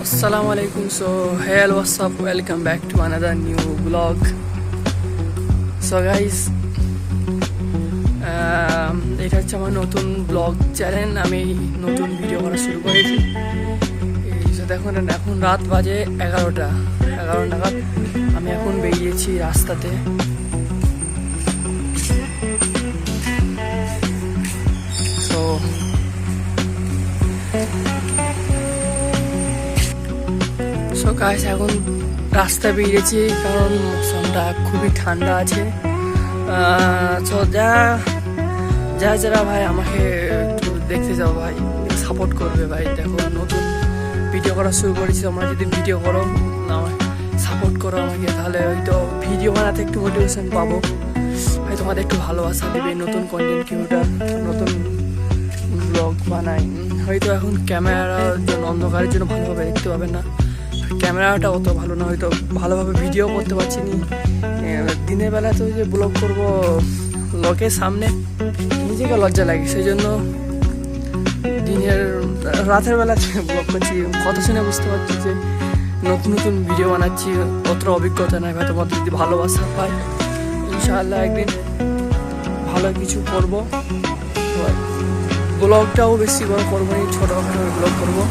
Assalamualaikum. So hey, what's up? Welcome back to another new vlog. So guys, এটা হচ্ছে আমার নতুন blog channel. আমি নতুন ভিডিও করা শুরু করেছি। এই যে দেখুন, এখন রাত বাজে 11টা নাগাদ। আমি এখন বেরিয়েছি রাস্তাতে। সো গাইস, এখন রাস্তায় বেরিয়েছি কারণ মৌসুমটা খুবই ঠান্ডা আছে। সো যারা ভাই আমাকে একটু দেখতে যাও ভাই, সাপোর্ট করবে ভাই। দেখো, নতুন ভিডিও করা শুরু করেছি। তোমরা যদি ভিডিও করো, সাপোর্ট করো আমাকে, তাহলে হয়তো ভিডিও বানাতে একটু মোটিভেশন পাবো ভাই। তোমাদের একটু ভালোবাসা দেবে। নতুন কন্টেন্ট ক্রিয়েটর, নতুন ব্লগ বানাই। হয়তো এখন ক্যামেরার জন্য, অন্ধকারের জন্য ভালোভাবে দেখতে পাবেন না। ক্যামেরাটা অত ভালো না, হয়তো ভালোভাবে ভিডিও করতে পারছি না। দিনের বেলা তো যে ব্লগ করব, লোকের সামনে নিজেকে লজ্জা লাগে, সেই জন্য রাতের বেলা ব্লগ করছি। কথা শুনে বুঝতে পারছি যে নতুন নতুন ভিডিও বানাচ্ছি। অত অভিজ্ঞতা নাই ভাই। তোমাদের যদি ভালোবাসা পাই, ইনশাআল্লাহ একদিন ভালো কিছু করবো। ব্লগটাও বেশি বড় করবো না, ছোটোখাটো ব্লগ করবো।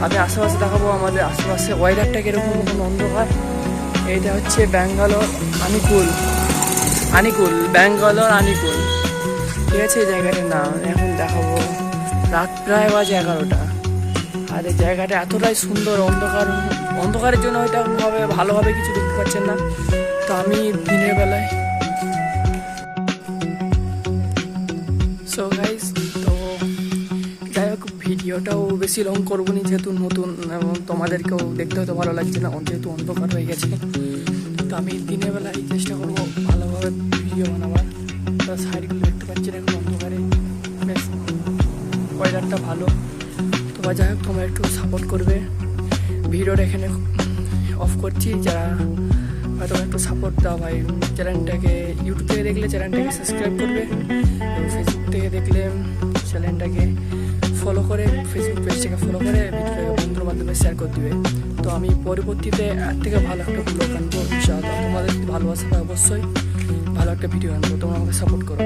আমি আশেপাশে দেখাবো আমাদের আশেপাশে ওয়েদারটা কীরকম, অন্ধকার। এইটা হচ্ছে ব্যাঙ্গালোর আনিকুল, ঠিক আছে এই জায়গাটার নাম। এখন দেখাবো, রাত প্রায় বাজে 11টা। আর এই জায়গাটা এতটাই সুন্দর, অন্ধকারের জন্য হয়তো ভালোভাবে কিছু দেখতে পাচ্ছেন না। তো আমি দিনের বেলায় সো গাইস, তো যাই হোক, ভিডিওটাও বেশি লং করবো না, যেহেতু নতুন এবং তোমাদেরকেও দেখতে হয়তো ভালো লাগছে না, যেহেতু অন্ধকার হয়ে গেছে। তো আমি দিনের বেলায় চেষ্টা করবো ভালোভাবে ভিডিও বানাবার। তো সাইডগুলো দেখতে পাচ্ছি না, এখন অন্ধকারে বেশ ওয়েদারটা ভালো। তো যাই হোক, তোমরা একটু সাপোর্ট করবে। ভিডিওটা এখানে অফ করছি। যারা হয়তো একটু সাপোর্ট দাও ভাই। চ্যানেলটাকে ইউটিউব থেকে দেখলে চ্যানেলটাকে সাবস্ক্রাইব করবে, এবং ফেসবুক থেকে দেখলে চ্যানেলটাকে ফলো করে, ফেসবুক পেজটাকে ফলো করে ভিডিওটাকে বন্ধুর মাধ্যমে শেয়ার করে দেবে। তো আমি পরবর্তীতে এর থেকে ভালো একটা ব্লগ আনবো ইনশাআল্লাহ। তোমাদের যদি ভালোবাসা পায়, অবশ্যই ভালো একটা ভিডিও আনবো। তোমরা আমাকে সাপোর্ট করো।